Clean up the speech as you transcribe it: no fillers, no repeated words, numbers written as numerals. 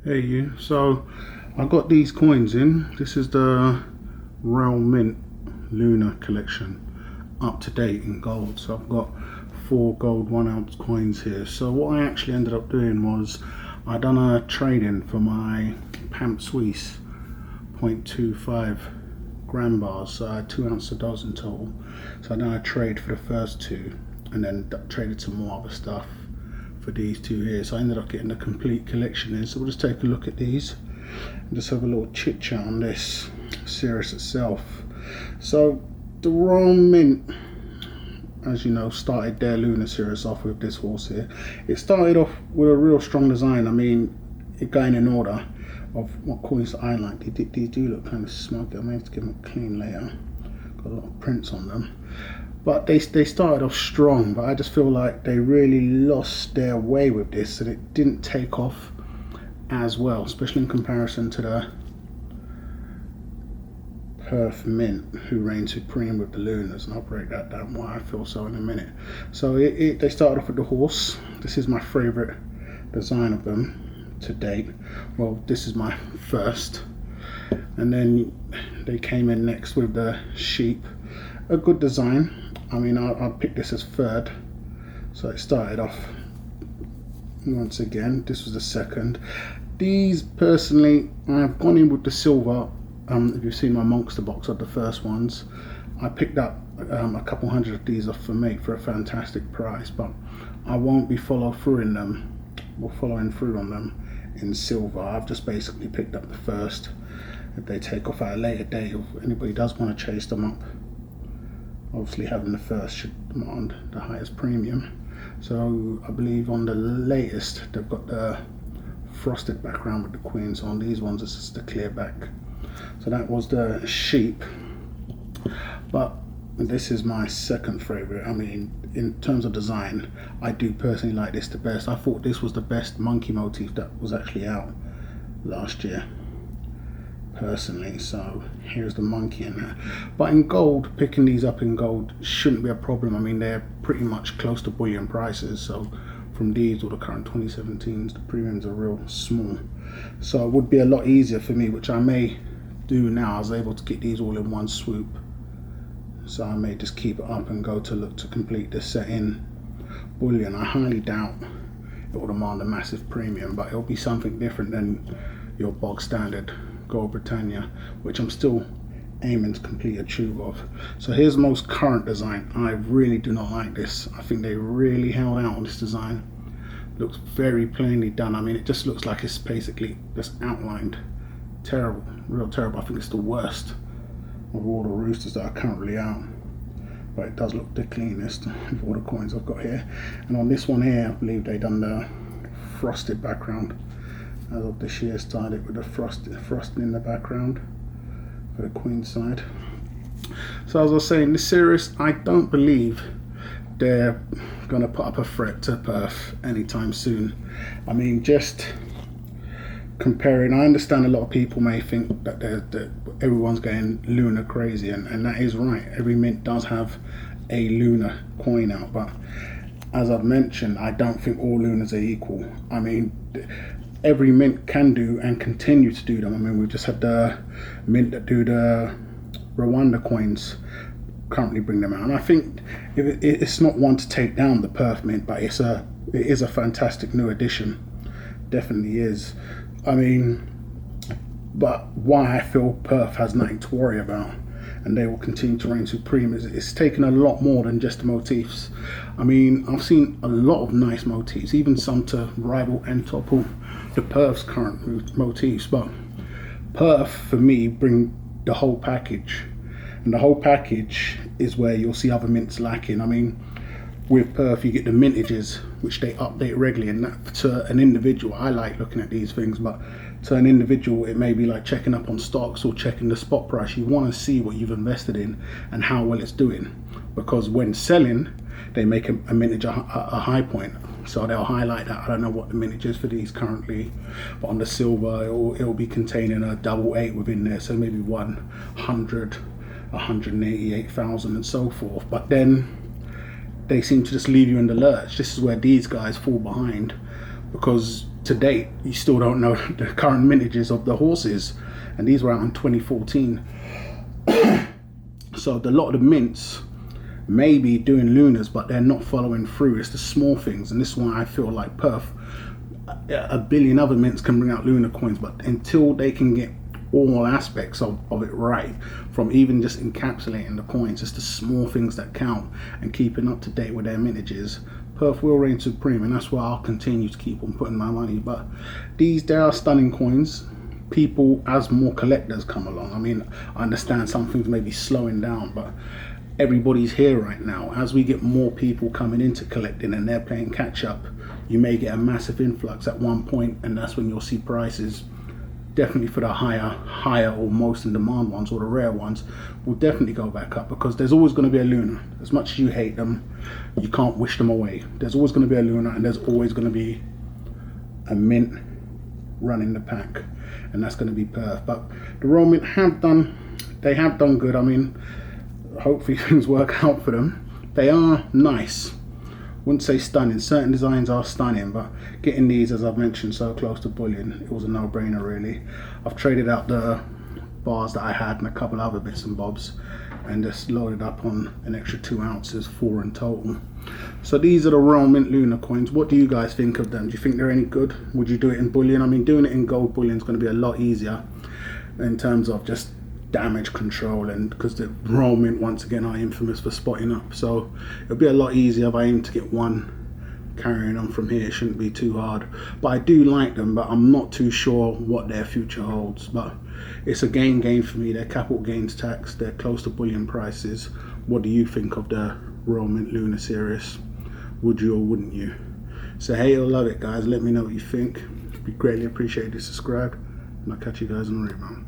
Hey you, so I got these coins in. This is the Royal Mint Lunar collection, up to date in gold. So I've got 4 gold 1 ounce coins here. So what I actually ended up doing was I done a trade-in for my Pamp Suisse 0.25 gram bars. So I had 2 ounces of those in total. So I done a trade for the first two and then traded some more other stuff for these two here. So I ended up getting a complete collection in. So we'll just take a look at these and just have a little chit chat on this series itself. So the Royal Mint, as you know, started their Lunar series off with this horse here. It started off with a real strong design. I mean, it going in order of what coins that I like. These do look kind of smug. I may have to give them a clean later. Got a lot of prints on them. But they started off strong, but I just feel like they really lost their way with this, and it didn't take off as well, especially in comparison to the Perth Mint, who reigns supreme with the Lunars, and I'll break that down why I feel so in a minute. So they started off with the horse. This is my favourite design of them to date. Well, this is my first. And then they came in next with the sheep. A good design. I mean, I'll pick this as third. So it started off once again. This was the second. These personally, I've gone in with the silver. If you've seen my Monster box of the first ones, I picked up a couple hundred of these off for mate for a fantastic price, but I won't be following through on them in silver. I've just basically picked up the first. If they take off at a later date, if anybody does want to chase them up, obviously having the first should demand the highest premium. So I believe on the latest they've got the frosted background with the queens on. These ones it's just the clear back. So that was the sheep, but this is my second favorite. I mean, in terms of design, I do personally like this the best. I thought this was the best monkey motif that was actually out last year personally. So here's the monkey in there, but in gold, picking these up in gold shouldn't be a problem. I mean, they're pretty much close to bullion prices, so from these or the current 2017s, the premiums are real small, so it would be a lot easier for me, which I may do now. I was able to get these all in one swoop, so I may just keep it up and go to look to complete this set in bullion. I highly doubt it will demand a massive premium, but it'll be something different than your bog standard Gold Britannia, which I'm still aiming to complete a tube of. So here's the most current design. I really do not like this. I think they really held out on this design. Looks very plainly done. I mean, it just looks like it's basically just outlined. Terrible, real terrible. I think it's the worst of all the roosters that are currently out, but it does look the cleanest of all the coins I've got here. And on this one here, I believe they done the frosted background. As of this year, started with the frosting in the background for the queen side. So as I was saying, this series, I don't believe they're gonna put up a threat to Perth anytime soon. I mean, just comparing, I understand a lot of people may think that everyone's going lunar crazy, and that is right. Every mint does have a lunar coin out, but as I've mentioned, I don't think all lunars are equal. I mean, every mint can do and continue to do them. I mean, we've just had the mint that do the Rwanda coins currently bring them out, and I think it's not one to take down the Perth mint, but it is a fantastic new addition. Definitely is. I mean, but why I feel Perth has nothing to worry about and they will continue to reign supreme is it's taken a lot more than just the motifs. I mean, I've seen a lot of nice motifs, even some to rival and topple the Perth's current motifs, but Perth for me bring the whole package, and the whole package is where you'll see other mints lacking. I mean, with Perth you get the mintages, which they update regularly, and that to an individual, I like looking at these things, but to an individual it may be like checking up on stocks or checking the spot price. You want to see what you've invested in and how well it's doing, because when selling they make a mintage a high point, so they'll highlight that. I don't know what the mintage is for these currently, but on the silver it'll be containing a 88 within there, so maybe 188,000 and so forth. But then they seem to just leave you in the lurch. This is where these guys fall behind, because to date, you still don't know the current mintages of the horses, and these were out in 2014. So a lot of the mints may be doing Lunars, but they're not following through. It's the small things, and this is why I feel like Perth, a billion other mints can bring out Lunar coins, but until they can get all aspects of it right, from even just encapsulating the coins, it's the small things that count, and keeping up to date with their mintages, Perth will reign supreme, and that's why I'll continue to keep on putting my money. But there are stunning coins. People, as more collectors come along, I mean, I understand some things may be slowing down, but everybody's here right now. As we get more people coming into collecting and they're playing catch up, you may get a massive influx at one point, and that's when you'll see prices, definitely for the higher or most in demand ones, or the rare ones, will definitely go back up, because there's always going to be a Lunar. As much as you hate them, you can't wish them away. There's always going to be a Lunar, and there's always going to be a mint running the pack, and that's going to be Perth. But the Royal Mint have done good. I mean, hopefully things work out for them. They are nice. Wouldn't say stunning. Certain designs are stunning, but getting these, as I've mentioned, so close to bullion, it was a no-brainer really. I've traded out the bars that I had and a couple other bits and bobs, and just loaded up on an extra 2 ounces, 4 in total. So these are the Royal Mint Lunar coins. What do you guys think of them? Do you think they're any good? Would you do it in bullion? I mean, doing it in gold bullion is going to be a lot easier in terms of just damage control, and because the Royal Mint once again are infamous for spotting up, so it'll be a lot easier if I aim to get one. Carrying on from here, it shouldn't be too hard. But I do like them, but I'm not too sure what their future holds. But it's a game for me. They're capital gains tax, they're close to bullion prices. What do you think of the Royal Mint Lunar series? Would you or wouldn't you? So hate or love it, guys. Let me know what you think. It'd be greatly appreciated if you subscribe, and I'll catch you guys on the rebound.